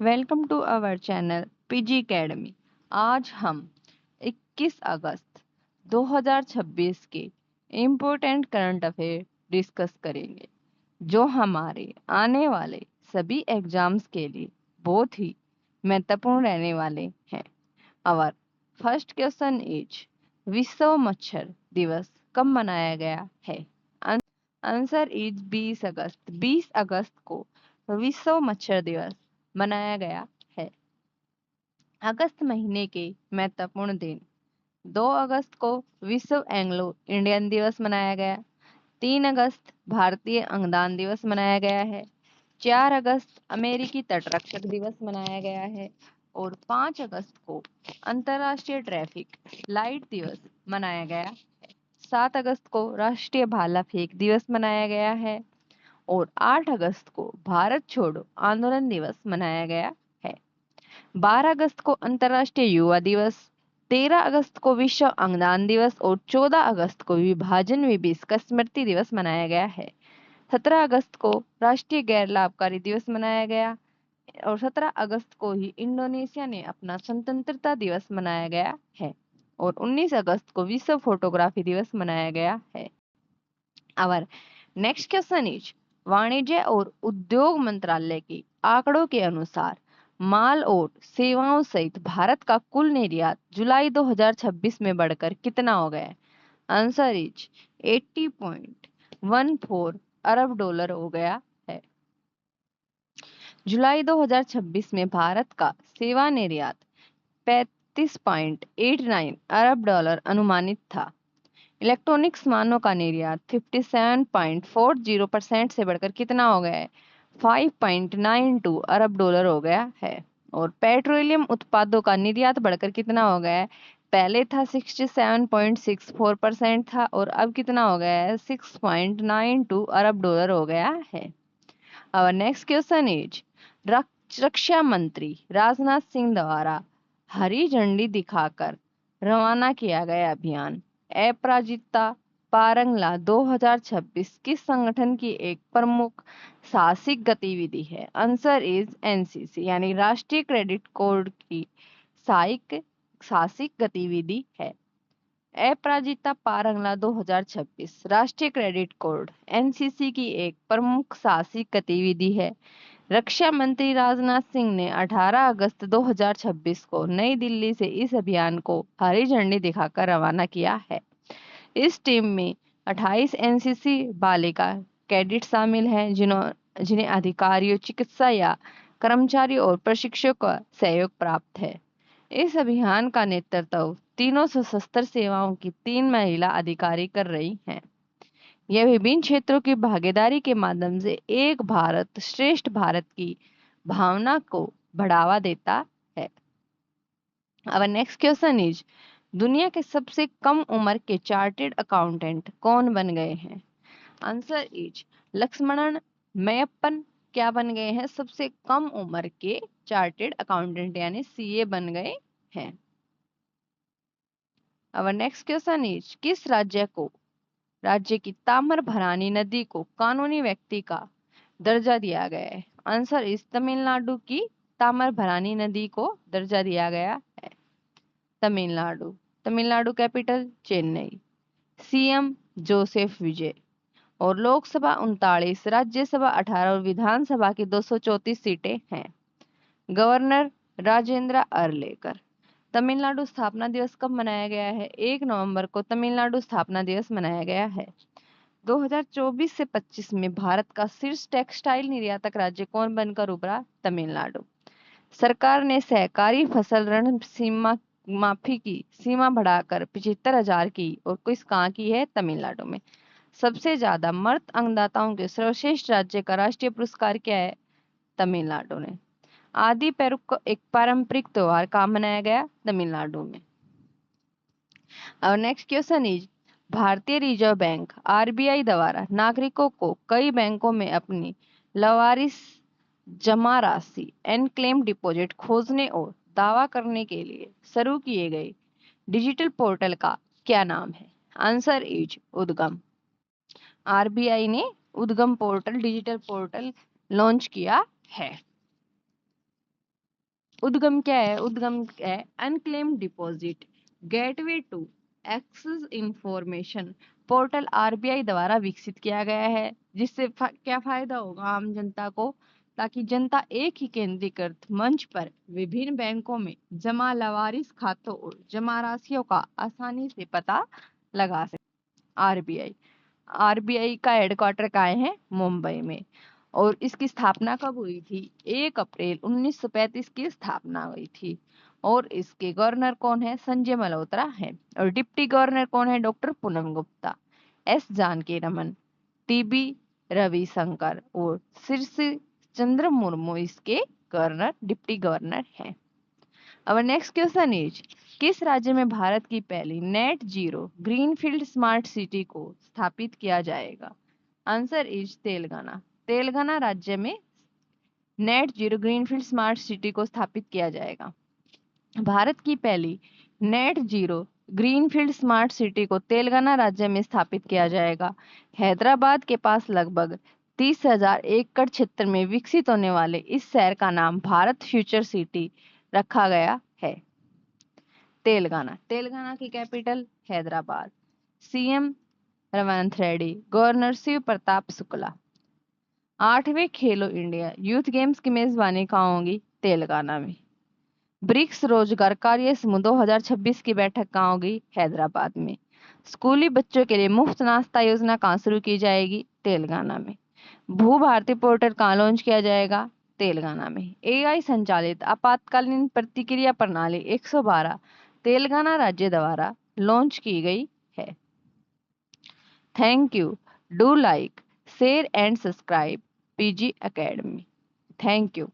Welcome to our channel PG academy. आज हम 21 अगस्त 2026 के इम्पोर्टेंट करंट अफेयर डिस्कस करेंगे, जो हमारे आने वाले सभी एग्जाम्स के लिए बहुत ही महत्वपूर्ण रहने वाले हैं। आवर फर्स्ट क्वेश्चन इज, विश्व मच्छर दिवस कब मनाया गया है? आंसर इज 20 अगस्त। 20 अगस्त को विश्व मच्छर दिवस मनाया गया है। अगस्त महीने के महत्वपूर्ण दिन: 2 अगस्त को विश्व एंग्लो इंडियन दिवस मनाया गया। 3 अगस्त भारतीय अंगदान दिवस मनाया गया है। 4 अगस्त अमेरिकी तटरक्षक दिवस मनाया गया है। और 5 अगस्त को अंतर्राष्ट्रीय ट्रैफिक लाइट दिवस मनाया गया। 7 अगस्त को राष्ट्रीय भाला फेंक दिवस मनाया गया है। और 8 अगस्त को भारत छोड़ो आंदोलन दिवस मनाया गया है। 12 अगस्त को अंतर्राष्ट्रीय युवा दिवस, 13 अगस्त को विश्व अंगदान दिवस और 14 अगस्त को विभाजन विभीषका स्मृति दिवस मनाया गया है। 17 अगस्त को राष्ट्रीय गैर लाभकारी दिवस मनाया गया और 17 अगस्त को ही इंडोनेशिया ने अपना स्वतंत्रता दिवस मनाया गया है। और 19 अगस्त को विश्व फोटोग्राफी दिवस मनाया गया है। आवर नेक्स्ट क्वेश्चन इज, वाणिज्य और उद्योग मंत्रालय के आंकड़ों के अनुसार माल और सेवाओं सहित भारत का कुल निर्यात जुलाई 2026 में बढ़कर कितना हो गया है? आंसर इज 80.14 अरब डॉलर हो गया है। जुलाई 2026 में भारत का सेवा निर्यात 35.89 अरब डॉलर अनुमानित था। इलेक्ट्रॉनिक सामानों का निर्यात 57.40% से बढ़कर कितना हो गया है? 5.92 अरब डॉलर हो गया है। और पेट्रोलियम उत्पादों का निर्यात बढ़कर कितना हो गया है? पहले था 67.64% था और अब कितना हो गया है? 6.92 अरब डॉलर हो गया है। Our next question is, रक्षा मंत्री राजनाथ सिंह द्वारा हरी झंडी दिखाकर रवाना किया गया अभियान अपराजिता पारंगला 2026 किस संगठन की एक प्रमुख साहसिक गतिविधि है? आंसर इज एनसीसी यानी राष्ट्रीय क्रेडिट कोर की साहसिक गतिविधि है। अपराजिता पारंगला 2026 राष्ट्रीय क्रेडिट कोड एनसीसी की एक प्रमुख साहसिक गतिविधि है। रक्षा मंत्री राजनाथ सिंह ने 18 अगस्त 2026 को नई दिल्ली से इस अभियान को हरी झंडी दिखाकर रवाना किया है। इस टीम में 28 एनसीसी बालिका कैडेट शामिल हैं, जिन्हें अधिकारियों, चिकित्सा या कर्मचारियों और प्रशिक्षकों का सहयोग प्राप्त है। इस अभियान का नेतृत्व तीनों सशस्त्र सेवाओं की 3 महिला अधिकारी कर रही हैं। यह विभिन्न क्षेत्रों की भागीदारी के माध्यम से एक भारत श्रेष्ठ भारत की भावना को बढ़ावा देता है। अब नेक्स्ट क्वेश्चन इज, दुनिया के सबसे कम उम्र के चार्टेड अकाउंटेंट कौन बन गए हैं? आंसर इज लक्ष्मणन मैयप्पन क्या बन गए हैं? सबसे कम उम्र के चार्टेड अकाउंटेंट यानी सीए बन गए हैं। अब नेक्स्ट क्वेश्चन इज, किस राज्य की ताम्रभरानी नदी को कानूनी व्यक्ति का दर्जा दिया गया है? आंसर इज तमिलनाडु की ताम्रभरानी नदी को दर्जा दिया गया है। Tamil Nadu. Tamil Nadu capital Chennai. CM Joseph Vijay. और लोकसभा 39, राज्यसभा 18 और विधानसभा की 234 सीटें हैं। गवर्नर राजेंद्र अरलेकर। तमिलनाडु स्थापना दिवस कब मनाया गया है? 1 नवंबर को तमिलनाडु स्थापना दिवस मनाया गया है। 2024 से 25 में भारत का शीर्ष टेक्सटाइल निर्यातक राज्य कौन बनकर उभरा? तमिलनाडु। सरकार ने सहकारी फसल ऋण सीमा माफी की सीमा बढ़ाकर 75,000 की और किस कहाँ की है? तमिलनाडु में। सबसे ज्यादा मर्द अंगदाताओं के सर्वश्रेष्ठ राज्य का राष्ट्रीय पुरस्कार क्या है? तमिलनाडु ने। आदि पेरुक्को एक पारंपरिक त्योहार कहाँ मनाया गया? तमिलनाडु में। और नेक्स्ट क्वेश्चन इज, भारतीय रिजर्व बैंक आरबीआई द्वारा नागरिकों को कई बैंकों में अपनी लावारिस जमा राशि एनक्लेम डिपॉजिट खोजने और दावा करने के लिए शुरू किए गए डिजिटल पोर्टल का क्या नाम है? आंसर इज उद्गम। आरबीआई ने उद्गम पोर्टल डिजिटल पोर्टल लॉन्च किया है। उद्गम क्या है? उद्गम है unclaimed deposit gateway to access information portal RBI द्वारा विकसित किया गया है, जिससे क्या फायदा होगा आम जनता को, ताकि जनता एक ही केंद्रीकृत मंच पर विभिन्न बैंकों में जमा लवारिस खातों और जमा राशियों का आसानी से पता लगा सके। आरबीआई आरबीआई का हेडक्वार्टर कहाँ है? मुंबई में। और इसकी स्थापना कब हुई थी? 1 अप्रैल 1935 की स्थापना हुई थी। और इसके गवर्नर कौन है? संजय मल्होत्रा है। और डिप्टी गवर्नर कौन है? Doctor Poonam Gupta, S Janaki Raman, TB Ravishankar और शीर्ष चंद्र मुर्मू इसके गवर्नर, डिप्टी गवर्नर हैं। Our next question is, किस राज्य में भारत की पहली net zero greenfield smart city को स्थापित किया जाएगा? Answer is Telangana. तेलंगाना राज्य में net zero greenfield smart city को स्थापित किया जाएगा। भारत की पहली net zero greenfield smart city को तेलंगाना राज्य में स्थापित किया जाएगा। हैदराबाद के पास लगभग 30,000 एकड़ क्षेत्र में विकसित होने वाले इस शहर का नाम भारत फ्यूचर सिटी रखा गया है। तेलंगाना तेलंगाना की कैपिटल हैदराबाद। सीएम रवंथ रेड्डी, गवर्नर शिव प्रताप शुक्ला। 8वें खेलो इंडिया यूथ गेम्स की मेजबानी कहाँ होगी? तेलंगाना में। ब्रिक्स रोजगार कार्य समूह 2026 की बैठक कहाँ होगी? हैदराबाद में। स्कूली बच्चों के लिए मुफ्त नाश्ता योजना कहाँ शुरू की जाएगी? तेलंगाना में। भू भारती पोर्टल कहाँ लॉन्च किया जाएगा? तेलंगाना में। एआई संचालित आपातकालीन प्रतिक्रिया प्रणाली 112 तेलंगाना राज्य द्वारा लॉन्च की गई है। Thank you. Do like, share and subscribe PG academy. Thank you.